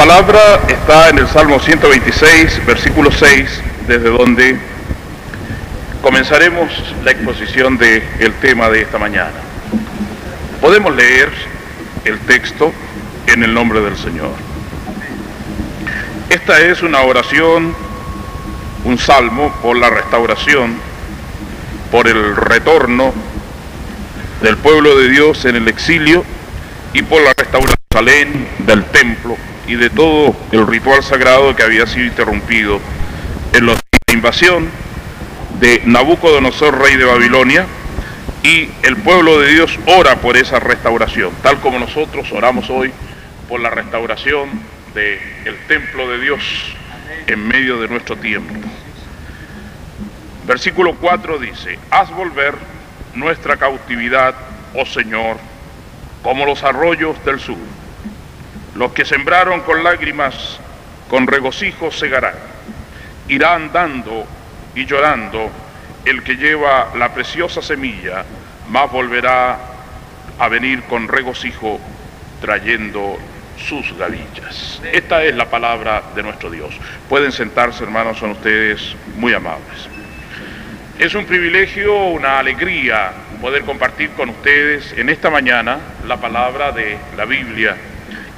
palabra está en el Salmo 126, versículo 6, desde donde comenzaremos la exposición del tema de esta mañana. Podemos leer el texto en el nombre del Señor. Esta es una oración, un salmo por la restauración, por el retorno del pueblo de Dios en el exilio y por la restauración del templo y de todo el ritual sagrado que había sido interrumpido en los días de invasión de Nabucodonosor, rey de Babilonia, y el pueblo de Dios ora por esa restauración, tal como nosotros oramos hoy por la restauración del templo de Dios en medio de nuestro tiempo. Versículo 4 dice: haz volver nuestra cautividad, oh Señor, como los arroyos del sur. Los que sembraron con lágrimas, con regocijo segarán. Irá andando y llorando el que lleva la preciosa semilla, mas volverá a venir con regocijo trayendo sus gavillas. Esta es la palabra de nuestro Dios. Pueden sentarse, hermanos, son ustedes muy amables. Es un privilegio, una alegría poder compartir con ustedes en esta mañana la palabra de la Biblia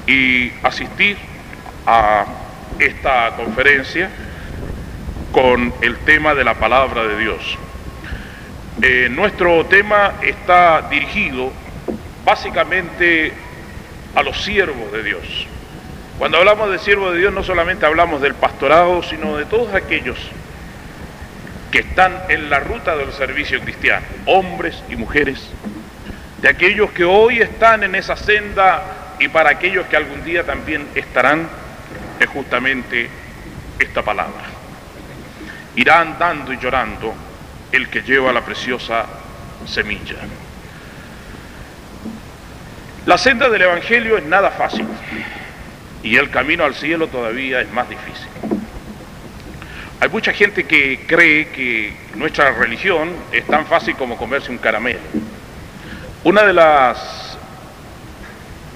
y asistir a esta conferencia con el tema de la palabra de Dios. Nuestro tema está dirigido básicamente a los siervos de Dios. Cuando hablamos de siervos de Dios no solamente hablamos del pastorado, sino de todos aquellos que están en la ruta del servicio cristiano, hombres y mujeres, de aquellos que hoy están en esa senda y para aquellos que algún día también estarán, es justamente esta palabra. Irá andando y llorando el que lleva la preciosa semilla. La senda del Evangelio es nada fácil y el camino al cielo todavía es más difícil. Hay mucha gente que cree que nuestra religión es tan fácil como comerse un caramelo. Una de las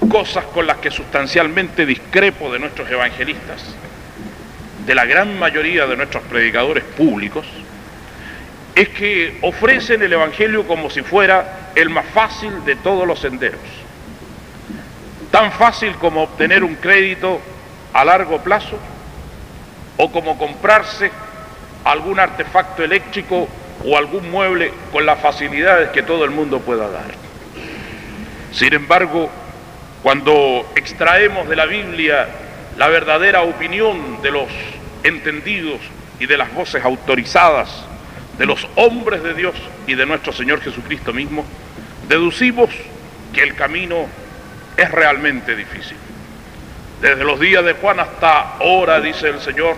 cosas con las que sustancialmente discrepo de nuestros evangelistas, de la gran mayoría de nuestros predicadores públicos, es que ofrecen el evangelio como si fuera el más fácil de todos los senderos. Tan fácil como obtener un crédito a largo plazo o como comprarse algún artefacto eléctrico o algún mueble con las facilidades que todo el mundo pueda dar. Sin embargo, cuando extraemos de la Biblia la verdadera opinión de los entendidos y de las voces autorizadas de los hombres de Dios y de nuestro Señor Jesucristo mismo, deducimos que el camino es realmente difícil. Desde los días de Juan hasta ahora, dice el Señor,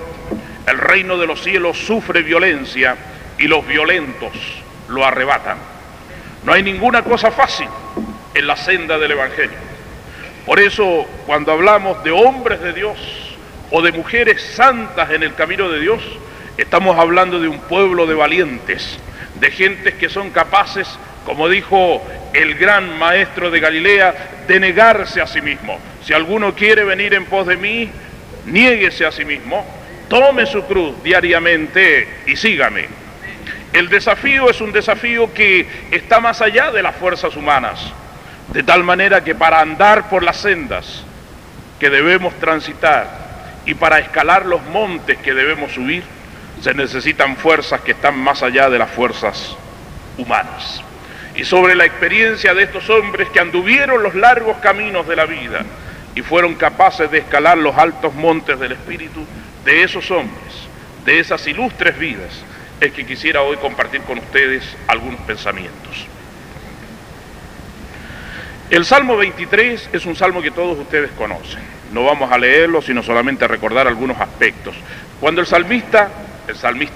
el reino de los cielos sufre violencia y los violentos lo arrebatan. No hay ninguna cosa fácil en la senda del Evangelio. Por eso, cuando hablamos de hombres de Dios o de mujeres santas en el camino de Dios, estamos hablando de un pueblo de valientes, de gentes que son capaces, como dijo el gran maestro de Galilea, de negarse a sí mismo. Si alguno quiere venir en pos de mí, niéguese a sí mismo, tome su cruz diariamente y sígame. El desafío es un desafío que está más allá de las fuerzas humanas, de tal manera que para andar por las sendas que debemos transitar y para escalar los montes que debemos subir, se necesitan fuerzas que están más allá de las fuerzas humanas. Y sobre la experiencia de estos hombres que anduvieron los largos caminos de la vida y fueron capaces de escalar los altos montes del Espíritu, de esos hombres, de esas ilustres vidas, es que quisiera hoy compartir con ustedes algunos pensamientos. El Salmo 23 es un salmo que todos ustedes conocen. No vamos a leerlo, sino solamente a recordar algunos aspectos. Cuando el salmista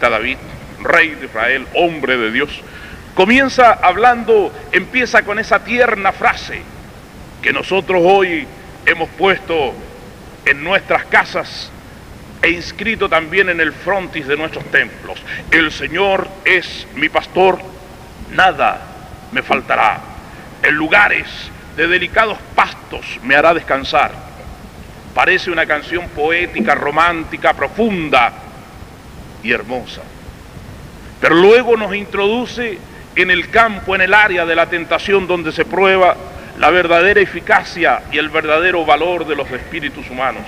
David, rey de Israel, hombre de Dios, empieza con esa tierna frase que nosotros hoy hemos puesto en nuestras casas e inscrito también en el frontis de nuestros templos. El Señor es mi pastor, nada me faltará. En lugares de delicados pastos me hará descansar. Parece una canción poética, romántica, profunda y hermosa. Pero luego nos introduce en el campo, en el área de la tentación, donde se prueba la verdadera eficacia y el verdadero valor de los espíritus humanos.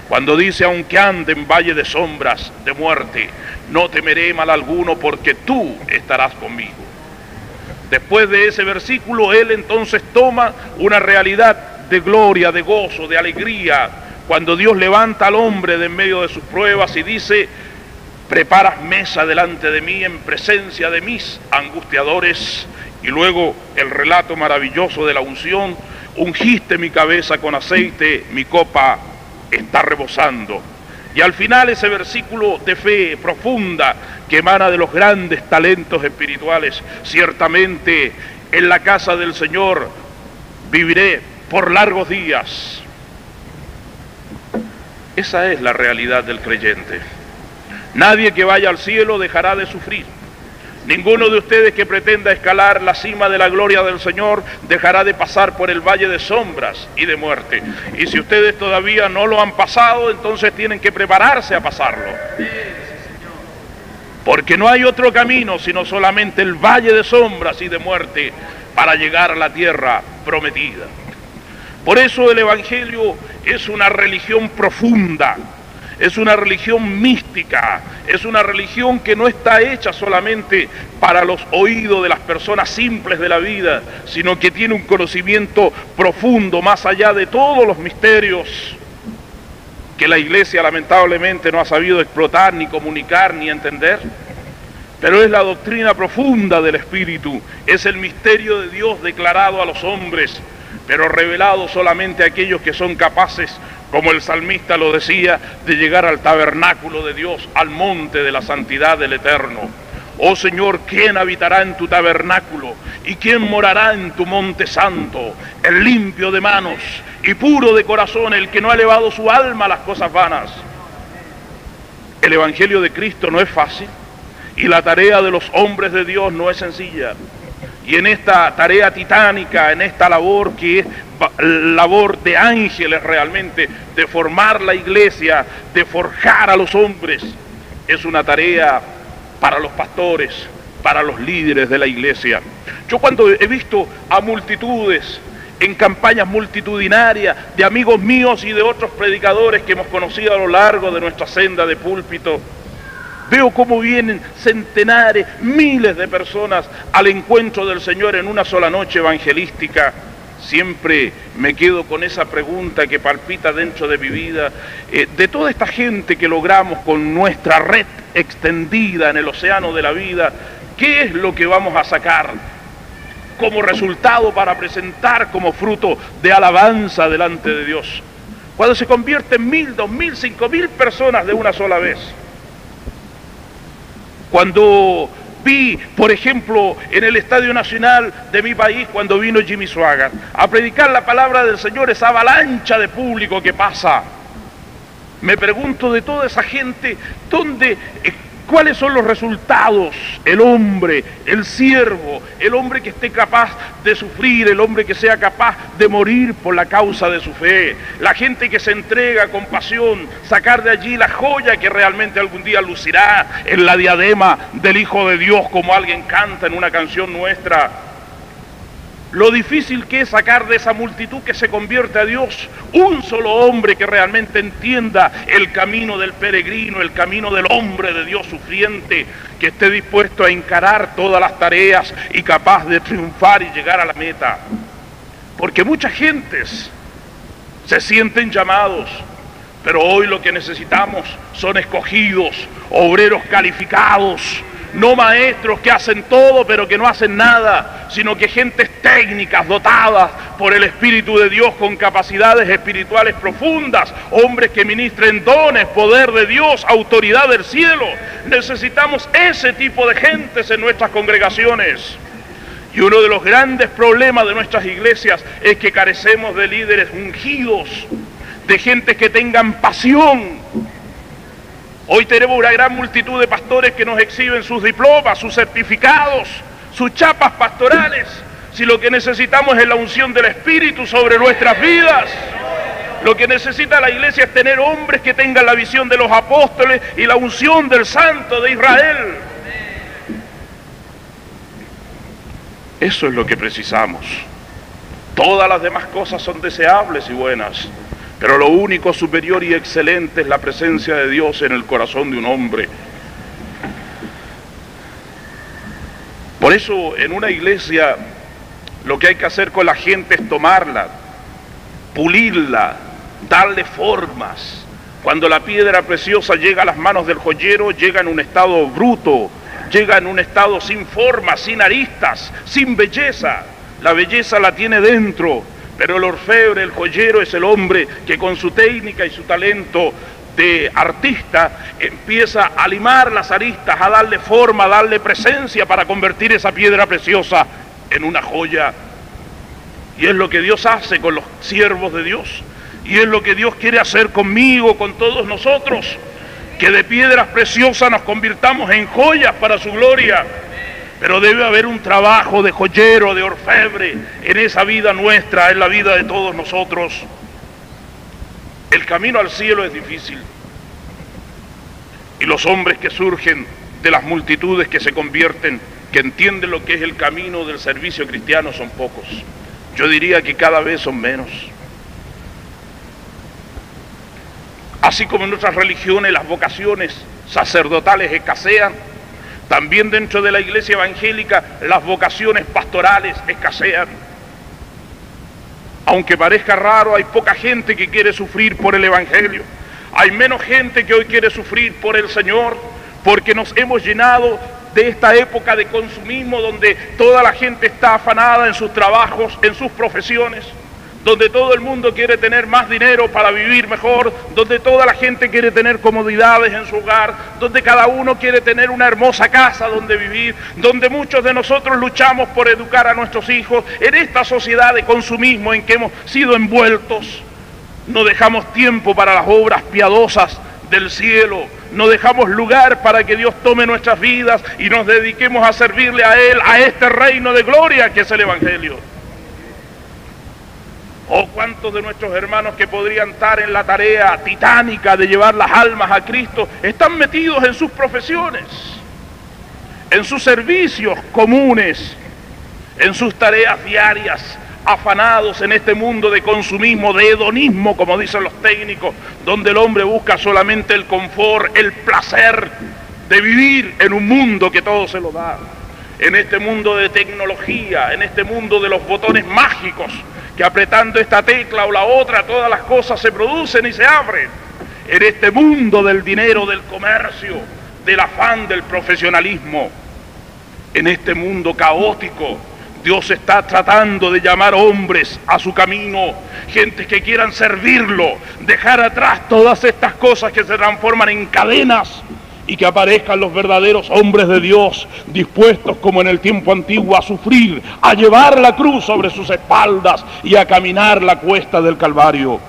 Cuando dice: aunque ande en valle de sombras de muerte, no temeré mal alguno, porque tú estarás conmigo. Después de ese versículo, él entonces toma una realidad de gloria, de gozo, de alegría, cuando Dios levanta al hombre de en medio de sus pruebas y dice: preparas mesa delante de mí en presencia de mis angustiadores. Y luego el relato maravilloso de la unción: ungiste mi cabeza con aceite, mi copa está rebosando. Y al final ese versículo de fe profunda que emana de los grandes talentos espirituales: ciertamente en la casa del Señor viviré por largos días. Esa es la realidad del creyente. Nadie que vaya al cielo dejará de sufrir. Ninguno de ustedes que pretenda escalar la cima de la gloria del Señor dejará de pasar por el valle de sombras y de muerte. Y si ustedes todavía no lo han pasado, entonces tienen que prepararse a pasarlo. Porque no hay otro camino sino solamente el valle de sombras y de muerte para llegar a la tierra prometida. Por eso el Evangelio es una religión profunda. Es una religión mística, es una religión que no está hecha solamente para los oídos de las personas simples de la vida, sino que tiene un conocimiento profundo, más allá de todos los misterios que la Iglesia lamentablemente no ha sabido explotar, ni comunicar, ni entender. Pero es la doctrina profunda del Espíritu, es el misterio de Dios declarado a los hombres, pero revelado solamente a aquellos que son capaces, como el salmista lo decía, de llegar al tabernáculo de Dios, al monte de la santidad del Eterno. Oh Señor, ¿quién habitará en tu tabernáculo? ¿Y quién morará en tu monte santo? El limpio de manos y puro de corazón, el que no ha elevado su alma a las cosas vanas. El Evangelio de Cristo no es fácil y la tarea de los hombres de Dios no es sencilla. Y en esta tarea titánica, en esta labor que es labor de ángeles realmente, de formar la iglesia, de forjar a los hombres, es una tarea para los pastores, para los líderes de la iglesia. Yo cuando he visto a multitudes en campañas multitudinarias de amigos míos y de otros predicadores que hemos conocido a lo largo de nuestra senda de púlpito, veo cómo vienen centenares, miles de personas al encuentro del Señor en una sola noche evangelística. Siempre me quedo con esa pregunta que palpita dentro de mi vida, de toda esta gente que logramos con nuestra red extendida en el océano de la vida, ¿qué es lo que vamos a sacar como resultado para presentar como fruto de alabanza delante de Dios? Cuando se convierten 1.000, 2.000, 5.000 personas de una sola vez. Cuando vi, por ejemplo, en el Estadio Nacional de mi país, cuando vino Jimmy Swaggart a predicar la palabra del Señor, esa avalancha de público que pasa, me pregunto de toda esa gente, ¿cuáles son los resultados? El hombre, el siervo, el hombre que esté capaz de sufrir, el hombre que sea capaz de morir por la causa de su fe, la gente que se entrega con pasión, sacar de allí la joya que realmente algún día lucirá en la diadema del Hijo de Dios, como alguien canta en una canción nuestra. Lo difícil que es sacar de esa multitud que se convierte a Dios un solo hombre que realmente entienda el camino del peregrino, el camino del hombre de Dios sufriente, que esté dispuesto a encarar todas las tareas y capaz de triunfar y llegar a la meta. Porque muchas gentes se sienten llamados, pero hoy lo que necesitamos son escogidos, obreros calificados, no maestros que hacen todo pero que no hacen nada, sino que gentes técnicas dotadas por el Espíritu de Dios con capacidades espirituales profundas, hombres que ministren dones, poder de Dios, autoridad del cielo. Necesitamos ese tipo de gentes en nuestras congregaciones. Y uno de los grandes problemas de nuestras iglesias es que carecemos de líderes ungidos, de gentes que tengan pasión. Hoy tenemos una gran multitud de pastores que nos exhiben sus diplomas, sus certificados, sus chapas pastorales, si lo que necesitamos es la unción del Espíritu sobre nuestras vidas. Lo que necesita la iglesia es tener hombres que tengan la visión de los apóstoles y la unción del Santo de Israel. Eso es lo que precisamos. Todas las demás cosas son deseables y buenas, pero lo único superior y excelente es la presencia de Dios en el corazón de un hombre. Por eso, en una iglesia, lo que hay que hacer con la gente es tomarla, pulirla, darle formas. Cuando la piedra preciosa llega a las manos del joyero, llega en un estado bruto, llega en un estado sin forma, sin aristas, sin belleza. La belleza la tiene dentro, pero el orfebre, el joyero, es el hombre que con su técnica y su talento de artista empieza a limar las aristas, a darle forma, a darle presencia para convertir esa piedra preciosa en una joya. Y es lo que Dios hace con los siervos de Dios, y es lo que Dios quiere hacer conmigo, con todos nosotros, que de piedras preciosas nos convirtamos en joyas para su gloria. Pero debe haber un trabajo de joyero, de orfebre en esa vida nuestra, en la vida de todos nosotros. El camino al cielo es difícil, y los hombres que surgen de las multitudes que se convierten, que entienden lo que es el camino del servicio cristiano, son pocos. Yo diría que cada vez son menos. Así como en nuestras religiones las vocaciones sacerdotales escasean, también dentro de la iglesia evangélica las vocaciones pastorales escasean. Aunque parezca raro, hay poca gente que quiere sufrir por el evangelio. Hay menos gente que hoy quiere sufrir por el Señor, porque nos hemos llenado de esta época de consumismo donde toda la gente está afanada en sus trabajos, en sus profesiones, donde todo el mundo quiere tener más dinero para vivir mejor, donde toda la gente quiere tener comodidades en su hogar, donde cada uno quiere tener una hermosa casa donde vivir, donde muchos de nosotros luchamos por educar a nuestros hijos. En esta sociedad de consumismo en que hemos sido envueltos, no dejamos tiempo para las obras piadosas del cielo, no dejamos lugar para que Dios tome nuestras vidas y nos dediquemos a servirle a Él, a este reino de gloria que es el evangelio. Oh, cuántos de nuestros hermanos que podrían estar en la tarea titánica de llevar las almas a Cristo están metidos en sus profesiones, en sus servicios comunes, en sus tareas diarias, afanados en este mundo de consumismo, de hedonismo, como dicen los técnicos, donde el hombre busca solamente el confort, el placer de vivir en un mundo que todo se lo da, en este mundo de tecnología, en este mundo de los botones mágicos, que apretando esta tecla o la otra todas las cosas se producen y se abren, en este mundo del dinero, del comercio, del afán del profesionalismo, en este mundo caótico. Dios está tratando de llamar hombres a su camino, gentes que quieran servirlo, dejar atrás todas estas cosas que se transforman en cadenas, y que aparezcan los verdaderos hombres de Dios, dispuestos como en el tiempo antiguo a sufrir, a llevar la cruz sobre sus espaldas y a caminar la cuesta del Calvario.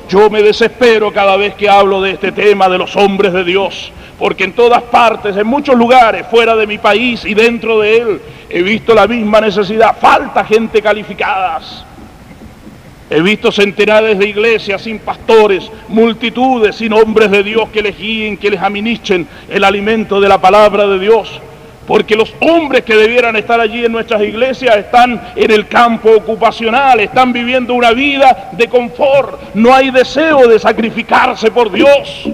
Yo me desespero cada vez que hablo de este tema de los hombres de Dios, porque en todas partes, en muchos lugares, fuera de mi país y dentro de él, he visto la misma necesidad. Falta gente calificadas. He visto centenares de iglesias sin pastores, multitudes sin hombres de Dios que les guíen, que les administren el alimento de la palabra de Dios. Porque los hombres que debieran estar allí en nuestras iglesias están en el campo ocupacional, están viviendo una vida de confort, no hay deseo de sacrificarse por Dios.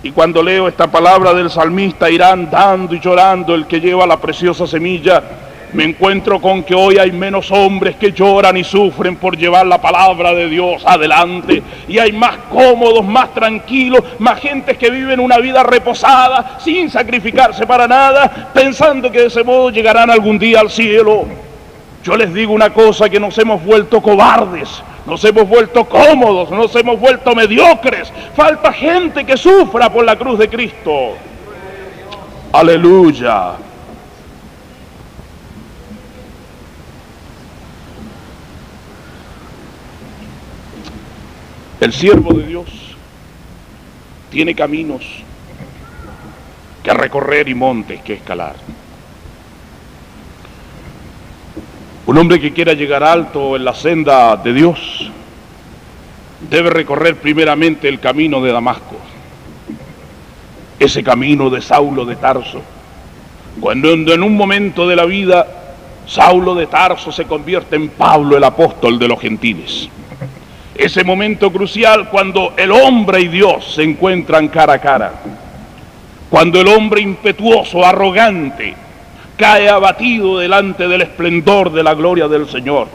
Y cuando leo esta palabra del salmista, irá andando y llorando el que lleva la preciosa semilla, me encuentro con que hoy hay menos hombres que lloran y sufren por llevar la palabra de Dios adelante, y hay más cómodos, más tranquilos, más gentes que viven una vida reposada, sin sacrificarse para nada, pensando que de ese modo llegarán algún día al cielo. Yo les digo una cosa, que nos hemos vuelto cobardes, nos hemos vuelto cómodos, nos hemos vuelto mediocres. Falta gente que sufra por la cruz de Cristo. Aleluya. El siervo de Dios tiene caminos que recorrer y montes que escalar. Un hombre que quiera llegar alto en la senda de Dios debe recorrer primeramente el camino de Damasco, ese camino de Saulo de Tarso. Cuando en un momento de la vida Saulo de Tarso se convierte en Pablo, el apóstol de los gentiles. Ese momento crucial cuando el hombre y Dios se encuentran cara a cara. Cuando el hombre impetuoso, arrogante, cae abatido delante del esplendor de la gloria del Señor.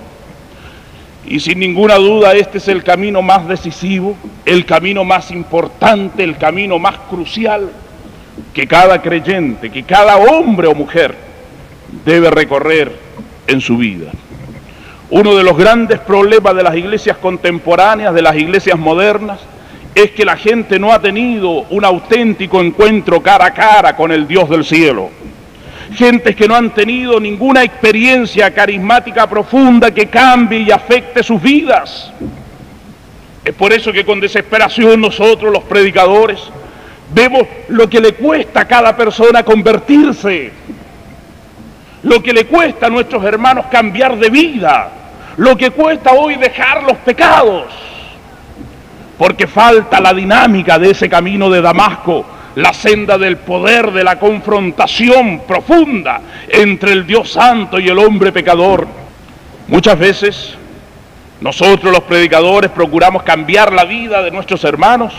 Y sin ninguna duda este es el camino más decisivo, el camino más importante, el camino más crucial que cada creyente, que cada hombre o mujer debe recorrer en su vida. Uno de los grandes problemas de las iglesias contemporáneas, de las iglesias modernas, es que la gente no ha tenido un auténtico encuentro cara a cara con el Dios del cielo. Gentes que no han tenido ninguna experiencia carismática profunda que cambie y afecte sus vidas. Es por eso que con desesperación nosotros, los predicadores, vemos lo que le cuesta a cada persona convertirse, lo que le cuesta a nuestros hermanos cambiar de vida, lo que cuesta hoy dejar los pecados, porque falta la dinámica de ese camino de Damasco, la senda del poder, de la confrontación profunda entre el Dios santo y el hombre pecador. Muchas veces nosotros los predicadores procuramos cambiar la vida de nuestros hermanos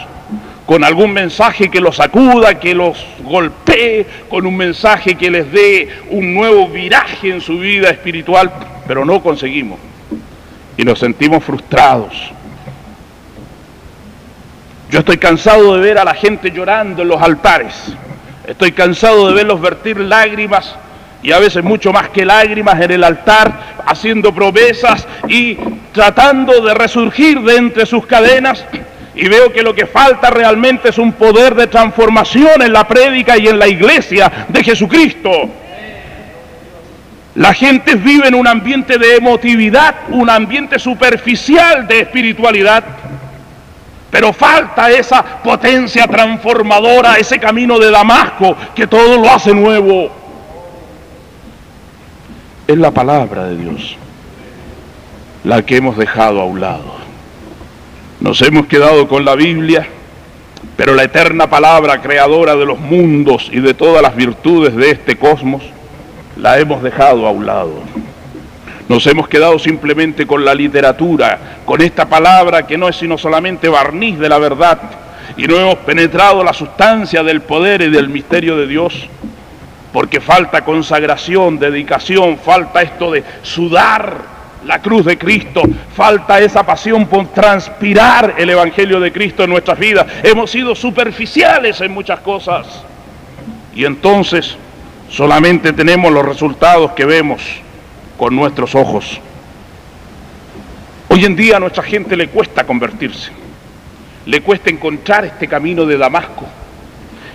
con algún mensaje que los sacuda, que los golpee, con un mensaje que les dé un nuevo viraje en su vida espiritual, pero no conseguimos y nos sentimos frustrados. Yo estoy cansado de ver a la gente llorando en los altares, estoy cansado de verlos vertir lágrimas, y a veces mucho más que lágrimas, en el altar, haciendo promesas y tratando de resurgir de entre sus cadenas, y veo que lo que falta realmente es un poder de transformación en la prédica y en la iglesia de Jesucristo. La gente vive en un ambiente de emotividad, un ambiente superficial de espiritualidad, pero falta esa potencia transformadora, ese camino de Damasco que todo lo hace nuevo. Es la palabra de Dios la que hemos dejado a un lado. Nos hemos quedado con la Biblia, pero la eterna palabra creadora de los mundos y de todas las virtudes de este cosmos la hemos dejado a un lado. Nos hemos quedado simplemente con la literatura, con esta palabra que no es sino solamente barniz de la verdad, y no hemos penetrado la sustancia del poder y del misterio de Dios, porque falta consagración, dedicación, falta esto de sudar la cruz de Cristo, falta esa pasión por transpirar el Evangelio de Cristo en nuestras vidas. Hemos sido superficiales en muchas cosas, y entonces solamente tenemos los resultados que vemos con nuestros ojos. Hoy en día a nuestra gente le cuesta convertirse, le cuesta encontrar este camino de Damasco,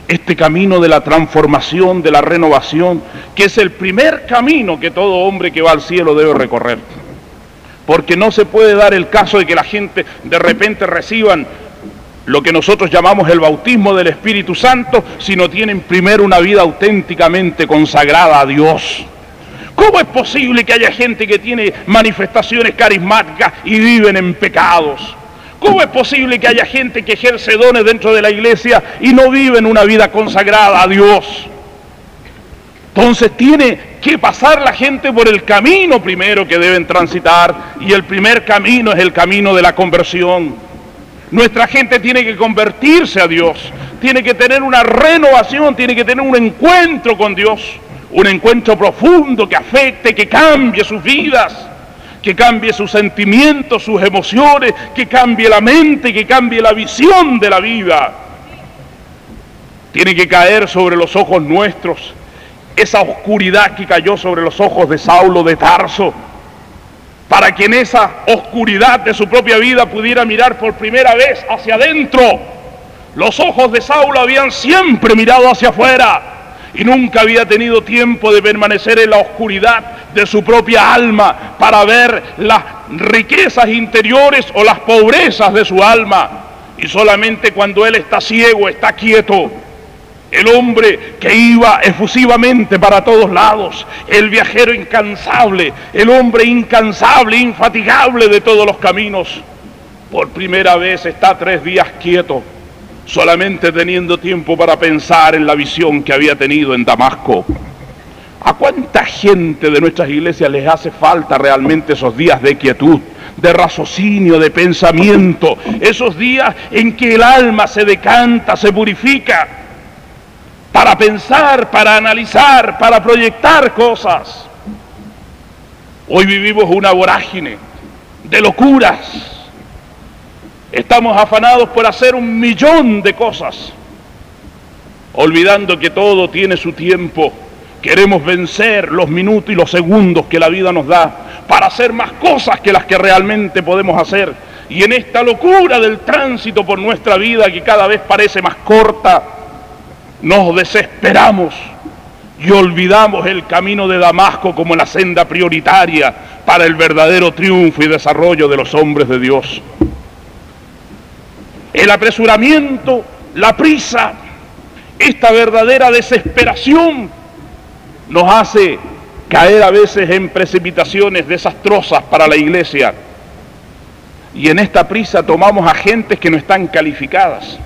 este camino de la transformación, de la renovación, que es el primer camino que todo hombre que va al cielo debe recorrer. Porque no se puede dar el caso de que la gente de repente reciban lo que nosotros llamamos el bautismo del Espíritu Santo si no tienen primero una vida auténticamente consagrada a Dios. ¿Cómo es posible que haya gente que tiene manifestaciones carismáticas y viven en pecados? ¿Cómo es posible que haya gente que ejerce dones dentro de la iglesia y no viven una vida consagrada a Dios? Entonces tiene que pasar la gente por el camino primero que deben transitar, y el primer camino es el camino de la conversión. Nuestra gente tiene que convertirse a Dios, tiene que tener una renovación, tiene que tener un encuentro con Dios, un encuentro profundo que afecte, que cambie sus vidas, que cambie sus sentimientos, sus emociones, que cambie la mente, que cambie la visión de la vida. Tiene que caer sobre los ojos nuestros esa oscuridad que cayó sobre los ojos de Saulo de Tarso, para que en esa oscuridad de su propia vida pudiera mirar por primera vez hacia adentro. Los ojos de Saulo habían siempre mirado hacia afuera y nunca había tenido tiempo de permanecer en la oscuridad de su propia alma para ver las riquezas interiores o las pobrezas de su alma. Y solamente cuando él está ciego, está quieto, el hombre que iba efusivamente para todos lados, el viajero incansable, el hombre incansable, infatigable de todos los caminos, por primera vez está 3 días quieto, solamente teniendo tiempo para pensar en la visión que había tenido en Damasco. ¿A cuánta gente de nuestras iglesias les hace falta realmente esos días de quietud, de raciocinio, de pensamiento? Esos días en que el alma se decanta, se purifica, para pensar, para analizar, para proyectar cosas. Hoy vivimos una vorágine de locuras. Estamos afanados por hacer 1.000.000 de cosas, olvidando que todo tiene su tiempo. Queremos vencer los minutos y los segundos que la vida nos da para hacer más cosas que las que realmente podemos hacer. Y en esta locura del tránsito por nuestra vida, que cada vez parece más corta, nos desesperamos y olvidamos el camino de Damasco como la senda prioritaria para el verdadero triunfo y desarrollo de los hombres de Dios. El apresuramiento, la prisa, esta verdadera desesperación nos hace caer a veces en precipitaciones desastrosas para la iglesia. Y en esta prisa tomamos a gentes que no están calificadas,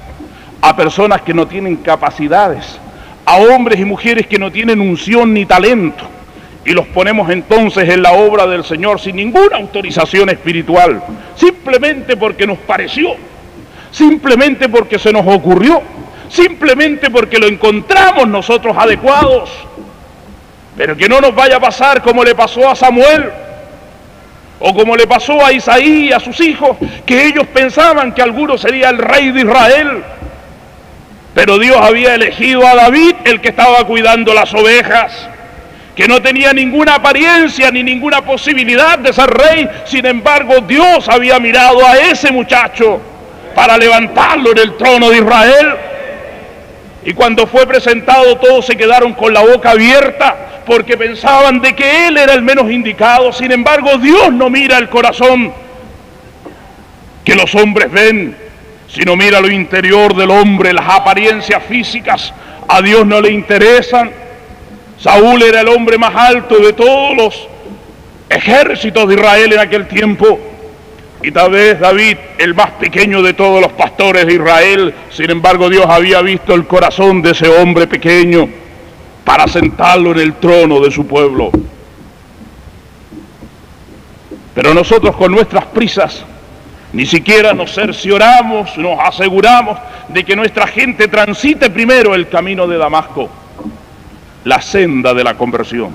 a personas que no tienen capacidades, a hombres y mujeres que no tienen unción ni talento, y los ponemos entonces en la obra del Señor sin ninguna autorización espiritual, simplemente porque nos pareció, simplemente porque se nos ocurrió, simplemente porque lo encontramos nosotros adecuados. Pero que no nos vaya a pasar como le pasó a Samuel, o como le pasó a Isaí y a sus hijos, que ellos pensaban que alguno sería el rey de Israel, pero Dios había elegido a David, el que estaba cuidando las ovejas, que no tenía ninguna apariencia ni ninguna posibilidad de ser rey. Sin embargo, Dios había mirado a ese muchacho para levantarlo en el trono de Israel. Y cuando fue presentado, todos se quedaron con la boca abierta, porque pensaban de que él era el menos indicado. Sin embargo, Dios no mira el corazón que los hombres ven, sino mira lo interior del hombre. Las apariencias físicas a Dios no le interesan. Saúl era el hombre más alto de todos los ejércitos de Israel en aquel tiempo, y tal vez David el más pequeño de todos los pastores de Israel. Sin embargo, Dios había visto el corazón de ese hombre pequeño para sentarlo en el trono de su pueblo. Pero nosotros, con nuestras prisas, ni siquiera nos cercioramos, nos aseguramos de que nuestra gente transite primero el camino de Damasco, la senda de la conversión.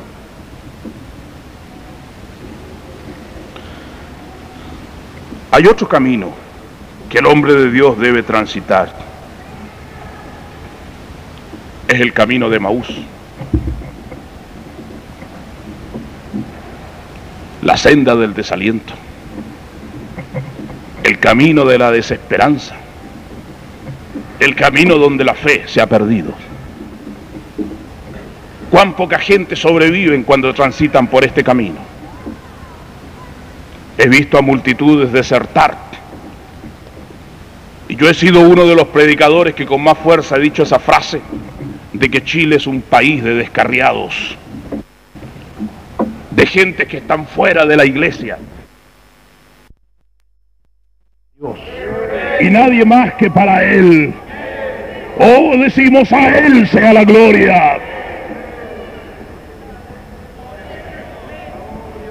Hay otro camino que el hombre de Dios debe transitar. Es el camino de Emaús, la senda del desaliento, el camino de la desesperanza, el camino donde la fe se ha perdido. Cuán poca gente sobreviven cuando transitan por este camino. He visto a multitudes desertar, y yo he sido uno de los predicadores que con más fuerza he dicho esa frase de que Chile es un país de descarriados, de gente que están fuera de la iglesia. Dios, y nadie más que para Él. Oh, decimos, a Él sea la gloria.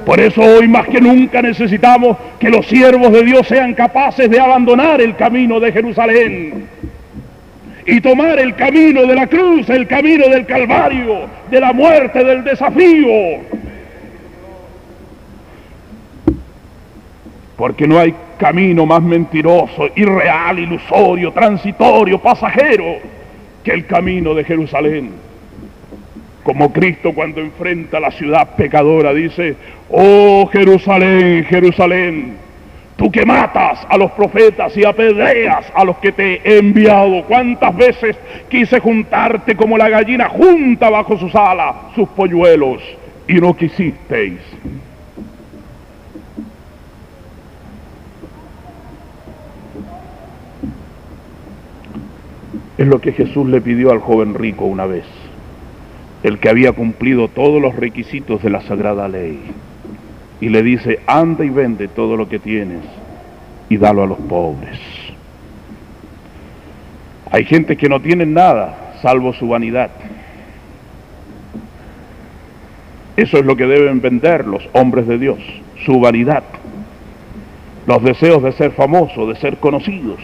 Por eso hoy más que nunca necesitamos que los siervos de Dios sean capaces de abandonar el camino de Jerusalén y tomar el camino de la cruz, el camino del Calvario, de la muerte, del desafío. Porque no hay camino más mentiroso, irreal, ilusorio, transitorio, pasajero que el camino de Jerusalén. Como Cristo, cuando enfrenta la ciudad pecadora, dice: oh Jerusalén, Jerusalén, tú que matas a los profetas y apedreas a los que te he enviado, cuántas veces quise juntarte como la gallina junta bajo sus alas sus polluelos, y no quisisteis. Es lo que Jesús le pidió al joven rico una vez, el que había cumplido todos los requisitos de la Sagrada Ley, y le dice: anda y vende todo lo que tienes y dalo a los pobres. Hay gente que no tiene nada salvo su vanidad. Eso es lo que deben vender los hombres de Dios, su vanidad, los deseos de ser famosos, de ser conocidos,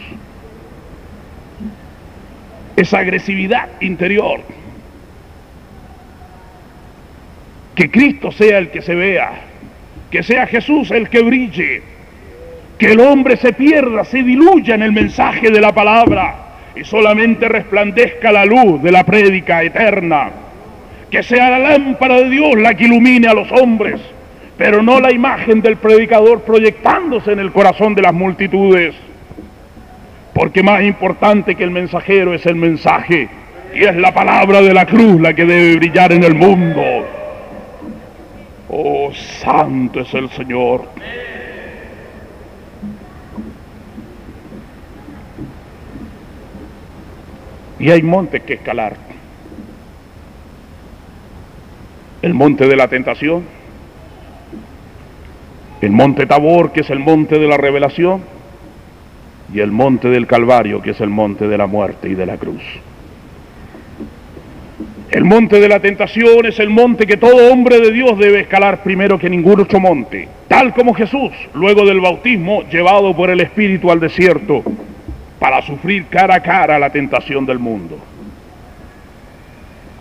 esa agresividad interior. Que Cristo sea el que se vea, que sea Jesús el que brille, que el hombre se pierda, se diluya en el mensaje de la palabra y solamente resplandezca la luz de la prédica eterna. Que sea la lámpara de Dios la que ilumine a los hombres, pero no la imagen del predicador proyectándose en el corazón de las multitudes. Porque más importante que el mensajero es el mensaje, y es la palabra de la cruz la que debe brillar en el mundo. Oh, santo es el Señor. Y hay montes que escalar. El monte de la tentación, el monte Tabor, que es el monte de la revelación, y el monte del Calvario, que es el monte de la muerte y de la cruz. El monte de la tentación es el monte que todo hombre de Dios debe escalar primero que ningún otro monte, tal como Jesús, luego del bautismo, llevado por el Espíritu al desierto, para sufrir cara a cara la tentación del mundo.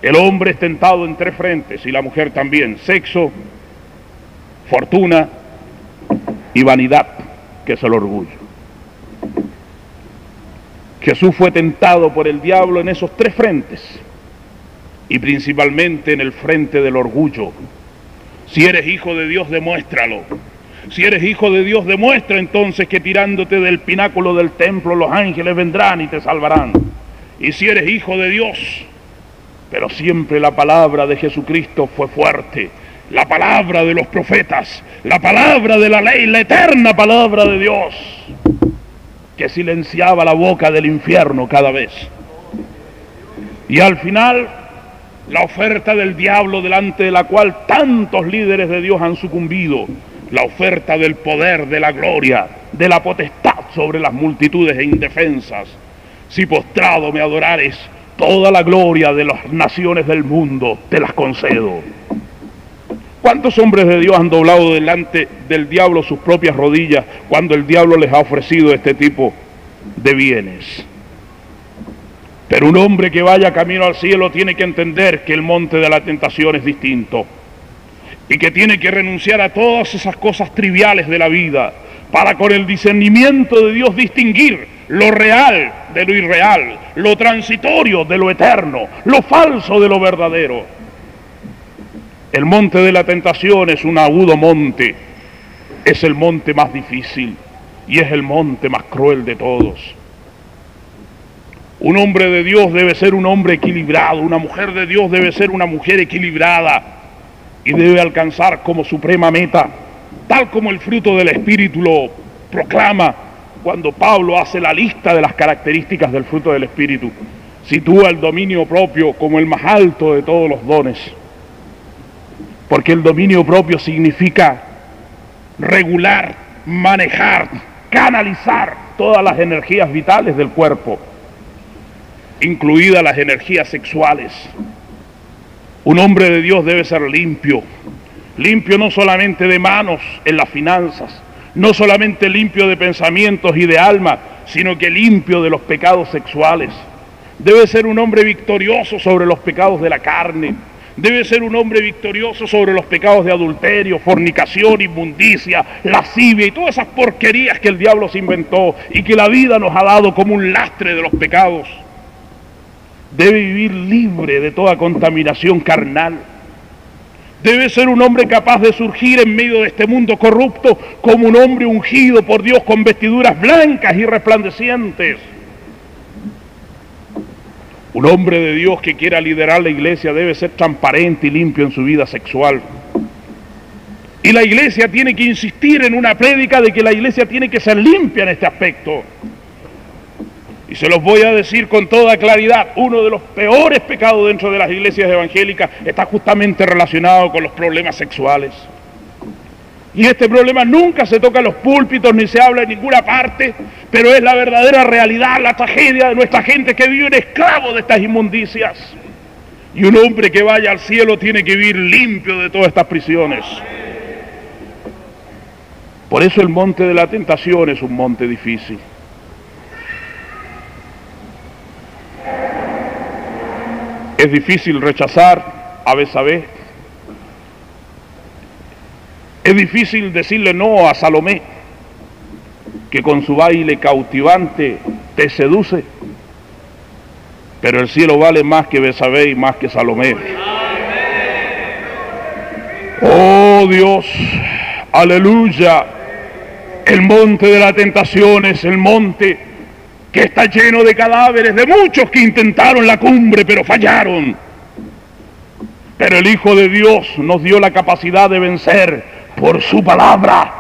El hombre es tentado en tres frentes, y la mujer también: sexo, fortuna y vanidad, que es el orgullo. Jesús fue tentado por el diablo en esos tres frentes, y principalmente en el frente del orgullo. Si eres hijo de Dios, demuéstralo. Si eres hijo de Dios, demuestra entonces que tirándote del pináculo del templo los ángeles vendrán y te salvarán. Y si eres hijo de Dios, pero siempre la palabra de Jesucristo fue fuerte, la palabra de los profetas, la palabra de la ley, la eterna palabra de Dios, que silenciaba la boca del infierno cada vez. Y al final, la oferta del diablo delante de la cual tantos líderes de Dios han sucumbido, la oferta del poder, de la gloria, de la potestad sobre las multitudes e indefensas. Si postrado me adorares, toda la gloria de las naciones del mundo te las concedo. ¿Cuántos hombres de Dios han doblado delante del diablo sus propias rodillas cuando el diablo les ha ofrecido este tipo de bienes? Pero un hombre que vaya camino al cielo tiene que entender que el monte de la tentación es distinto y que tiene que renunciar a todas esas cosas triviales de la vida para, con el discernimiento de Dios, distinguir lo real de lo irreal, lo transitorio de lo eterno, lo falso de lo verdadero. El monte de la tentación es un agudo monte, es el monte más difícil y es el monte más cruel de todos. Un hombre de Dios debe ser un hombre equilibrado, una mujer de Dios debe ser una mujer equilibrada y debe alcanzar como suprema meta, tal como el fruto del Espíritu lo proclama cuando Pablo hace la lista de las características del fruto del Espíritu. Sitúa el dominio propio como el más alto de todos los dones, porque el dominio propio significa regular, manejar, canalizar todas las energías vitales del cuerpo, incluidas las energías sexuales. Un hombre de Dios debe ser limpio, limpio no solamente de manos en las finanzas, no solamente limpio de pensamientos y de alma, sino que limpio de los pecados sexuales. Debe ser un hombre victorioso sobre los pecados de la carne, debe ser un hombre victorioso sobre los pecados de adulterio, fornicación, inmundicia, lascivia y todas esas porquerías que el diablo se inventó y que la vida nos ha dado como un lastre de los pecados. Debe vivir libre de toda contaminación carnal. Debe ser un hombre capaz de surgir en medio de este mundo corrupto como un hombre ungido por Dios con vestiduras blancas y resplandecientes. Un hombre de Dios que quiera liderar la iglesia debe ser transparente y limpio en su vida sexual. Y la iglesia tiene que insistir en una prédica de que la iglesia tiene que ser limpia en este aspecto. Y se los voy a decir con toda claridad, uno de los peores pecados dentro de las iglesias evangélicas está justamente relacionado con los problemas sexuales. Y este problema nunca se toca en los púlpitos ni se habla en ninguna parte, pero es la verdadera realidad, la tragedia de nuestra gente que vive un esclavo de estas inmundicias. Y un hombre que vaya al cielo tiene que vivir limpio de todas estas prisiones. Por eso el monte de la tentación es un monte difícil. Es difícil rechazar a Betsabé. Es difícil decirle no a Salomé, que con su baile cautivante te seduce. Pero el cielo vale más que Betsabé y más que Salomé. Oh Dios, aleluya. El monte de la tentación es el monte que está lleno de cadáveres de muchos que intentaron la cumbre pero fallaron. Pero el Hijo de Dios nos dio la capacidad de vencer por su palabra.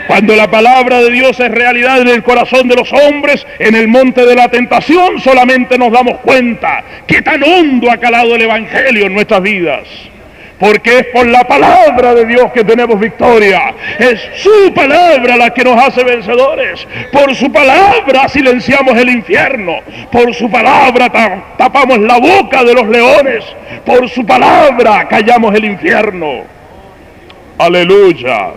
Cuando la palabra de Dios es realidad en el corazón de los hombres, en el monte de la tentación solamente nos damos cuenta que tan hondo ha calado el Evangelio en nuestras vidas. Porque es por la palabra de Dios que tenemos victoria. Es su palabra la que nos hace vencedores. Por su palabra silenciamos el infierno. Por su palabra tapamos la boca de los leones. Por su palabra callamos el infierno. Aleluya.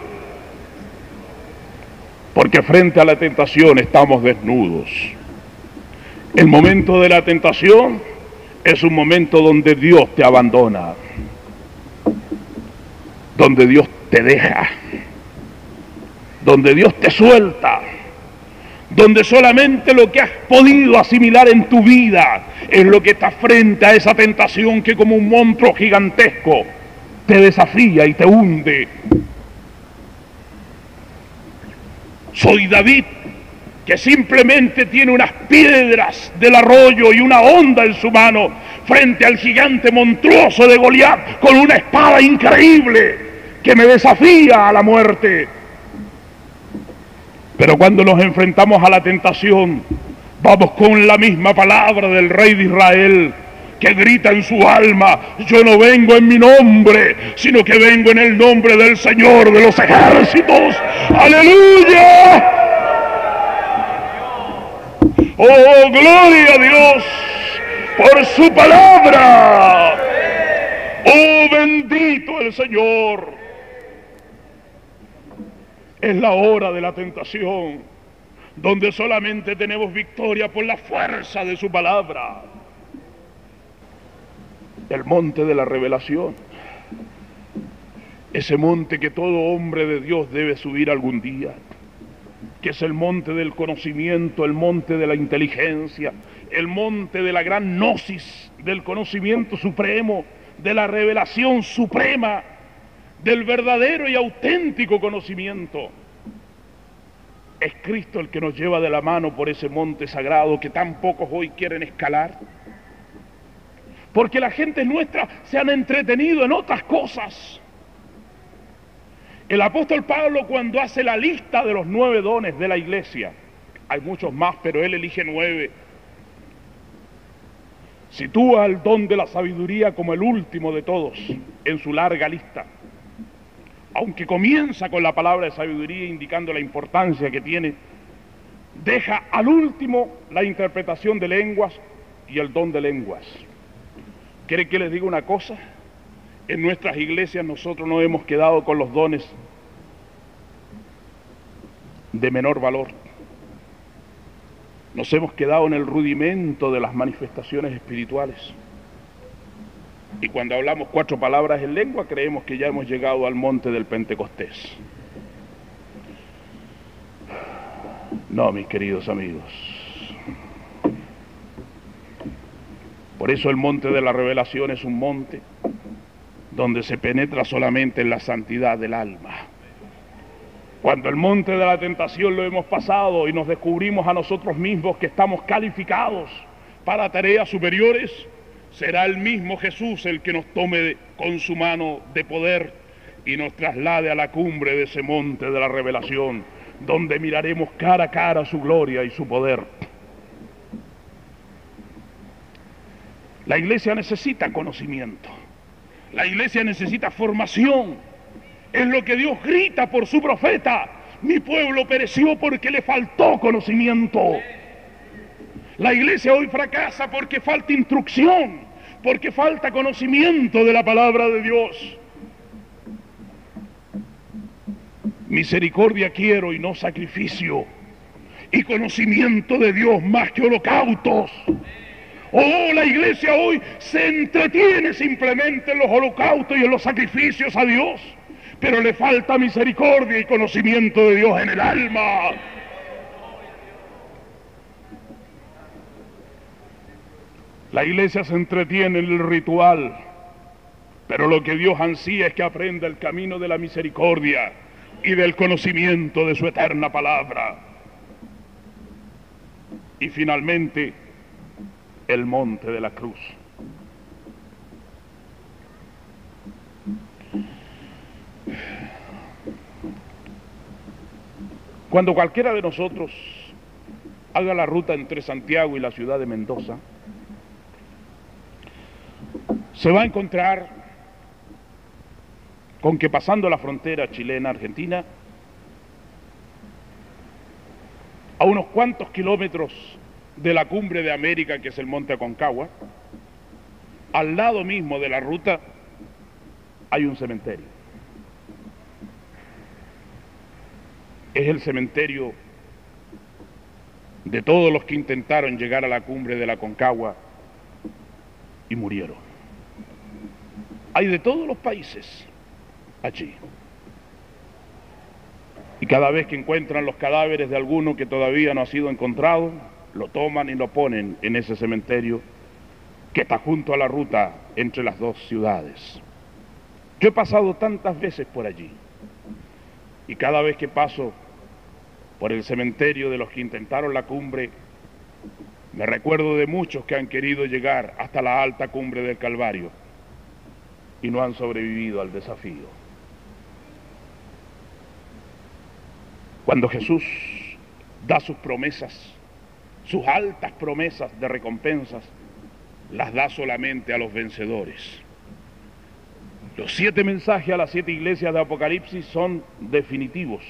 Porque frente a la tentación estamos desnudos. El momento de la tentación es un momento donde Dios te abandona, donde Dios te deja, donde Dios te suelta, donde solamente lo que has podido asimilar en tu vida es lo que está frente a esa tentación que como un monstruo gigantesco te desafía y te hunde. Soy David, que simplemente tiene unas piedras del arroyo y una honda en su mano frente al gigante monstruoso de Goliat con una espada increíble que me desafía a la muerte. Pero cuando nos enfrentamos a la tentación, vamos con la misma palabra del rey de Israel, que grita en su alma: yo no vengo en mi nombre, sino que vengo en el nombre del Señor de los ejércitos. ¡Aleluya! ¡Oh, gloria a Dios por su palabra! ¡Oh, bendito el Señor! Es la hora de la tentación, donde solamente tenemos victoria por la fuerza de su palabra. El monte de la revelación, ese monte que todo hombre de Dios debe subir algún día, que es el monte del conocimiento, el monte de la inteligencia, el monte de la gran gnosis, del conocimiento supremo, de la revelación suprema, del verdadero y auténtico conocimiento. Es Cristo el que nos lleva de la mano por ese monte sagrado que tan pocos hoy quieren escalar. Porque la gente nuestra se han entretenido en otras cosas. El apóstol Pablo, cuando hace la lista de los 9 dones de la iglesia, hay muchos más, pero él elige 9, sitúa el don de la sabiduría como el último de todos en su larga lista. Aunque comienza con la palabra de sabiduría indicando la importancia que tiene, deja al último la interpretación de lenguas y el don de lenguas. ¿Quiere que les diga una cosa? En nuestras iglesias nosotros nos hemos quedado con los dones de menor valor. Nos hemos quedado en el rudimento de las manifestaciones espirituales. Y cuando hablamos 4 palabras en lengua, creemos que ya hemos llegado al monte del Pentecostés. No, mis queridos amigos. Por eso el monte de la revelación es un monte donde se penetra solamente en la santidad del alma. Cuando el monte de la tentación lo hemos pasado y nos descubrimos a nosotros mismos que estamos calificados para tareas superiores, será el mismo Jesús el que nos tome con su mano de poder y nos traslade a la cumbre de ese monte de la revelación, donde miraremos cara a cara su gloria y su poder. La iglesia necesita conocimiento, la iglesia necesita formación Es lo que Dios grita por su profeta. Mi pueblo pereció porque le faltó conocimiento. La iglesia hoy fracasa porque falta instrucción, porque falta conocimiento de la palabra de Dios. Misericordia quiero y no sacrificio, y conocimiento de Dios más que holocaustos. Oh, la iglesia hoy se entretiene simplemente en los holocaustos y en los sacrificios a Dios, pero le falta misericordia y conocimiento de Dios en el alma. La iglesia se entretiene en el ritual, pero lo que Dios ansía es que aprenda el camino de la misericordia y del conocimiento de su eterna palabra. Y finalmente, el monte de la cruz. Cuando cualquiera de nosotros haga la ruta entre Santiago y la ciudad de Mendoza, se va a encontrar con que pasando la frontera chilena-argentina, a unos cuantos kilómetros de la cumbre de América, que es el monte Aconcagua, al lado mismo de la ruta hay un cementerio. Es el cementerio de todos los que intentaron llegar a la cumbre de la Aconcagua y murieron. Hay de todos los países allí. Y cada vez que encuentran los cadáveres de alguno que todavía no ha sido encontrado, lo toman y lo ponen en ese cementerio que está junto a la ruta entre las dos ciudades. Yo he pasado tantas veces por allí, y cada vez que paso por el cementerio de los que intentaron la cumbre, me recuerdo de muchos que han querido llegar hasta la alta cumbre del Calvario y no han sobrevivido al desafío. Cuando Jesús da sus promesas, sus altas promesas de recompensas, las da solamente a los vencedores. Los 7 mensajes a las 7 iglesias de Apocalipsis son definitivos.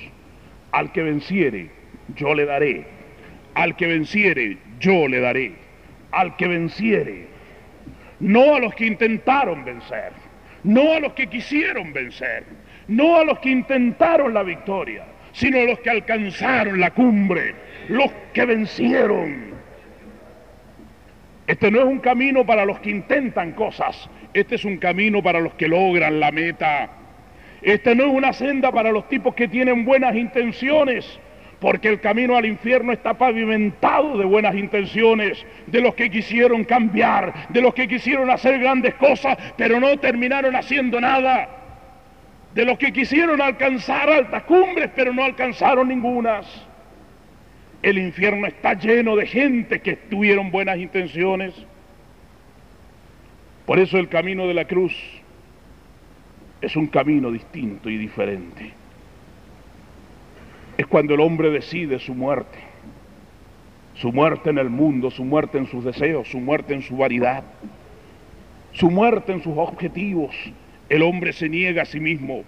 Al que venciere, yo le daré. Al que venciere, yo le daré. Al que venciere. No a los que intentaron vencer, no a los que quisieron vencer, no a los que intentaron la victoria, sino a los que alcanzaron la cumbre, los que vencieron. Este no es un camino para los que intentan cosas, este es un camino para los que logran la meta. Este no es una senda para los tipos que tienen buenas intenciones, porque el camino al infierno está pavimentado de buenas intenciones, de los que quisieron cambiar, de los que quisieron hacer grandes cosas, pero no terminaron haciendo nada, de los que quisieron alcanzar altas cumbres, pero no alcanzaron ningunas. El infierno está lleno de gente que tuvieron buenas intenciones. Por eso el camino de la cruz es un camino distinto y diferente. Es cuando el hombre decide su muerte en el mundo, su muerte en sus deseos, su muerte en su vanidad, su muerte en sus objetivos. El hombre se niega a sí mismo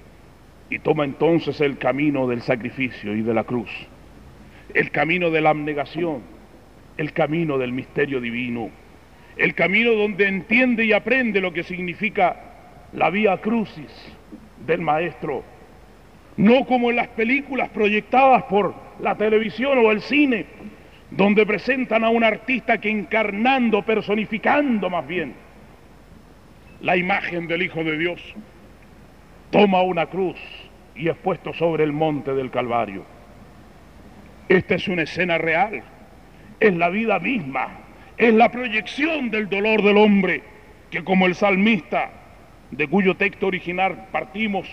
y toma entonces el camino del sacrificio y de la cruz, el camino de la abnegación, el camino del misterio divino, el camino donde entiende y aprende lo que significa la vía crucis del Maestro, no como en las películas proyectadas por la televisión o el cine, donde presentan a un artista que encarnando, personificando más bien la imagen del Hijo de Dios, toma una cruz y es puesto sobre el monte del Calvario. Esta es una escena real, es la vida misma, es la proyección del dolor del hombre, que como el salmista, de cuyo texto original partimos,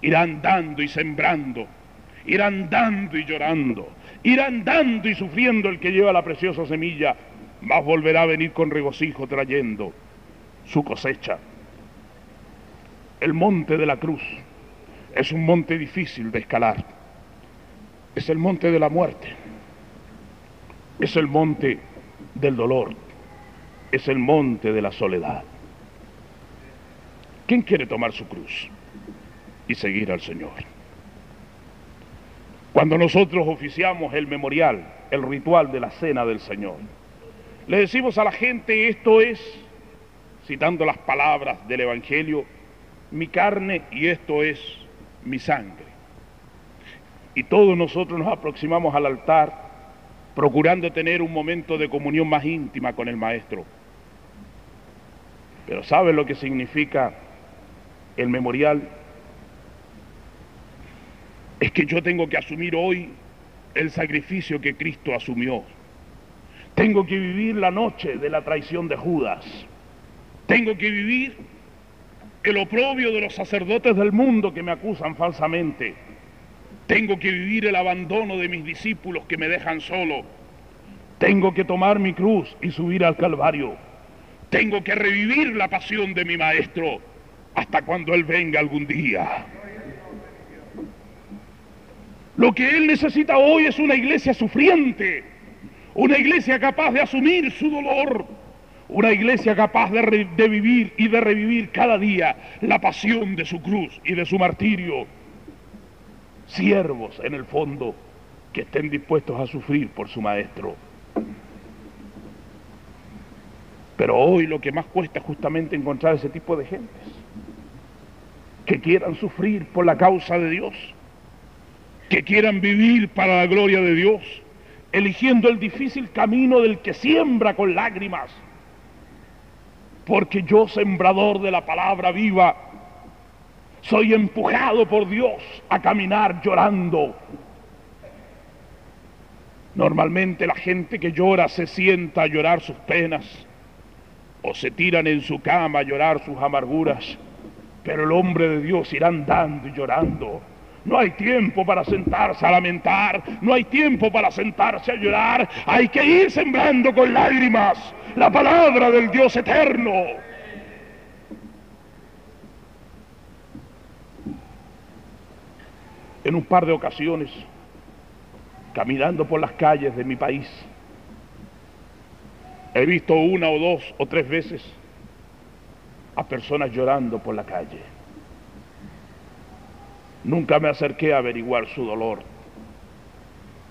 irán dando y sembrando, irán dando y llorando, irán dando y sufriendo el que lleva la preciosa semilla, mas volverá a venir con regocijo trayendo su cosecha. El monte de la cruz es un monte difícil de escalar, es el monte de la muerte, es el monte del dolor, es el monte de la soledad. ¿Quién quiere tomar su cruz? y seguir al Señor. Cuando nosotros oficiamos el memorial, el ritual de la cena del Señor, le decimos a la gente, esto es, citando las palabras del Evangelio, mi carne y esto es mi sangre. Y todos nosotros nos aproximamos al altar procurando tener un momento de comunión más íntima con el Maestro. Pero ¿sabe lo que significa el memorial? Es que yo tengo que asumir hoy el sacrificio que Cristo asumió. Tengo que vivir la noche de la traición de Judas. Tengo que vivir el oprobio de los sacerdotes del mundo que me acusan falsamente. Tengo que vivir el abandono de mis discípulos que me dejan solo. Tengo que tomar mi cruz y subir al Calvario. Tengo que revivir la pasión de mi Maestro hasta cuando Él venga algún día. Lo que Él necesita hoy es una iglesia sufriente, una iglesia capaz de asumir su dolor, una iglesia capaz de vivir y de revivir cada día la pasión de su cruz y de su martirio. Siervos, en el fondo, que estén dispuestos a sufrir por su Maestro. Pero hoy lo que más cuesta es justamente encontrar ese tipo de gentes que quieran sufrir por la causa de Dios, que quieran vivir para la gloria de Dios, eligiendo el difícil camino del que siembra con lágrimas. Porque yo, sembrador de la palabra viva, soy empujado por Dios a caminar llorando. Normalmente la gente que llora se sienta a llorar sus penas o se tiran en su cama a llorar sus amarguras, pero el hombre de Dios irá andando y llorando. No hay tiempo para sentarse a lamentar, no hay tiempo para sentarse a llorar, hay que ir sembrando con lágrimas la palabra del Dios eterno. En un par de ocasiones, caminando por las calles de mi país, he visto una o dos o tres veces a personas llorando por la calle. Nunca me acerqué a averiguar su dolor,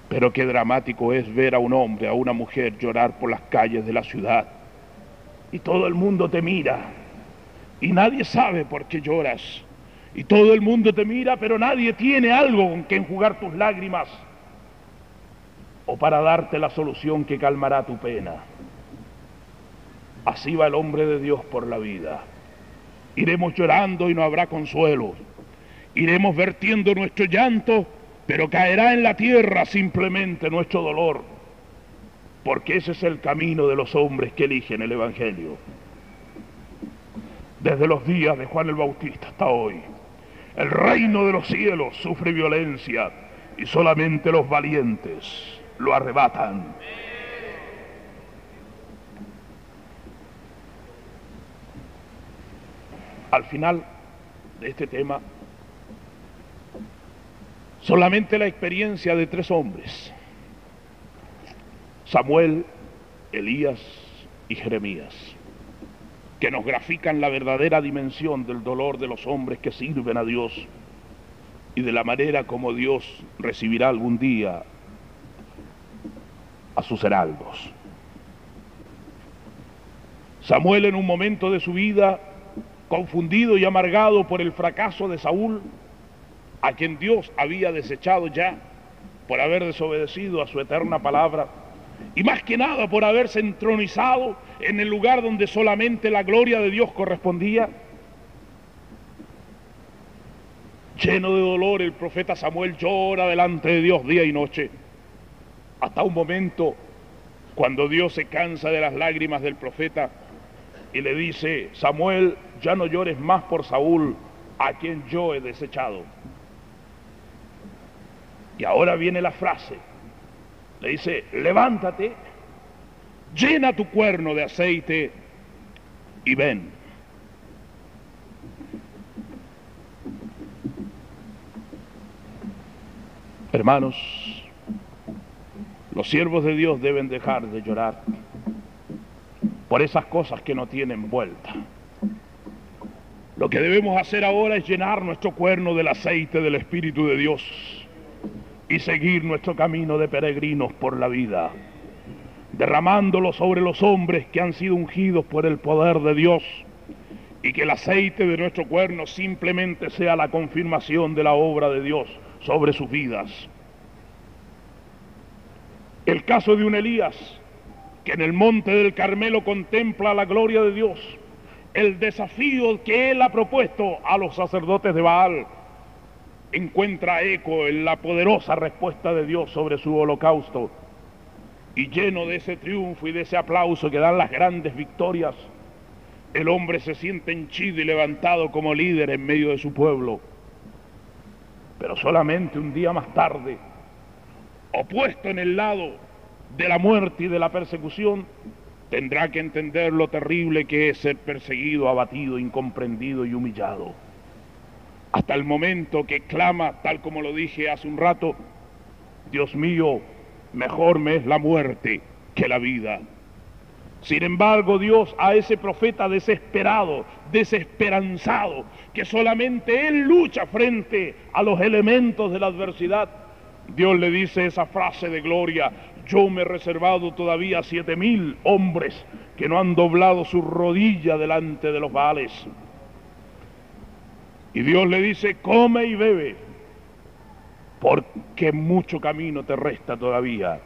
pero qué dramático es ver a un hombre, a una mujer llorar por las calles de la ciudad, y todo el mundo te mira, y nadie sabe por qué lloras, y todo el mundo te mira, pero nadie tiene algo con que enjugar tus lágrimas, o para darte la solución que calmará tu pena. Así va el hombre de Dios por la vida. Iremos llorando y no habrá consuelo. Iremos vertiendo nuestro llanto, pero caerá en la tierra simplemente nuestro dolor, porque ese es el camino de los hombres que eligen el Evangelio. Desde los días de Juan el Bautista hasta hoy, el reino de los cielos sufre violencia y solamente los valientes lo arrebatan. Al final de este tema, solamente la experiencia de tres hombres, Samuel, Elías y Jeremías, que nos grafican la verdadera dimensión del dolor de los hombres que sirven a Dios y de la manera como Dios recibirá algún día a sus heraldos. Samuel, en un momento de su vida, confundido y amargado por el fracaso de Saúl, a quien Dios había desechado ya por haber desobedecido a su eterna palabra, y más que nada por haberse entronizado en el lugar donde solamente la gloria de Dios correspondía. Lleno de dolor, el profeta Samuel llora delante de Dios día y noche, hasta un momento cuando Dios se cansa de las lágrimas del profeta y le dice: Samuel, ya no llores más por Saúl, a quien yo he desechado. Y ahora viene la frase, le dice: levántate, llena tu cuerno de aceite y ven. Hermanos, los siervos de Dios deben dejar de llorar por esas cosas que no tienen vuelta. Lo que debemos hacer ahora es llenar nuestro cuerno del aceite del Espíritu de Dios y seguir nuestro camino de peregrinos por la vida, derramándolo sobre los hombres que han sido ungidos por el poder de Dios, y que el aceite de nuestro cuerno simplemente sea la confirmación de la obra de Dios sobre sus vidas. El caso de un Elías, que en el monte del Carmelo contempla la gloria de Dios, el desafío que él ha propuesto a los sacerdotes de Baal, encuentra eco en la poderosa respuesta de Dios sobre su holocausto, y lleno de ese triunfo y de ese aplauso que dan las grandes victorias, el hombre se siente henchido y levantado como líder en medio de su pueblo. Pero solamente un día más tarde, opuesto en el lado de la muerte y de la persecución, tendrá que entender lo terrible que es ser perseguido, abatido, incomprendido y humillado. Hasta el momento que clama, tal como lo dije hace un rato: Dios mío, mejor me es la muerte que la vida. Sin embargo, Dios a ese profeta desesperado, desesperanzado, que solamente él lucha frente a los elementos de la adversidad, Dios le dice esa frase de gloria: yo me he reservado todavía 7,000 hombres que no han doblado su rodilla delante de los Baales. Y Dios le dice: come y bebe, porque mucho camino te resta todavía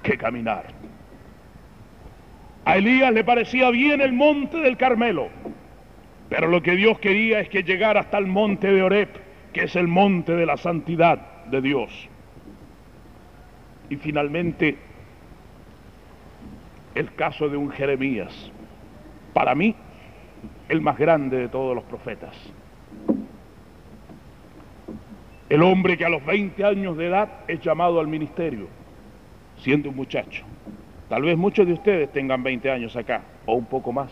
que caminar. A Elías le parecía bien el monte del Carmelo, pero lo que Dios quería es que llegara hasta el monte de Oreb, que es el monte de la santidad de Dios. Y finalmente, el caso de un Jeremías, para mí, el más grande de todos los profetas. El hombre que a los 20 años de edad es llamado al ministerio, siendo un muchacho. Tal vez muchos de ustedes tengan 20 años acá, o un poco más.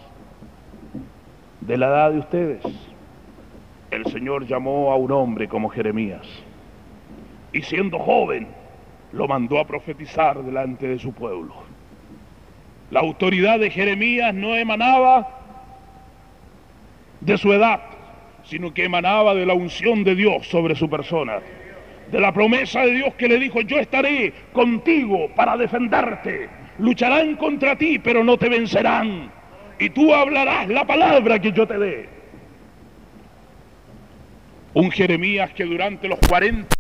De la edad de ustedes, el Señor llamó a un hombre como Jeremías, y siendo joven, lo mandó a profetizar delante de su pueblo. La autoridad de Jeremías no emanaba de su edad, sino que emanaba de la unción de Dios sobre su persona, de la promesa de Dios que le dijo: yo estaré contigo para defenderte, lucharán contra ti pero no te vencerán, y tú hablarás la palabra que yo te dé. Un Jeremías que durante los 40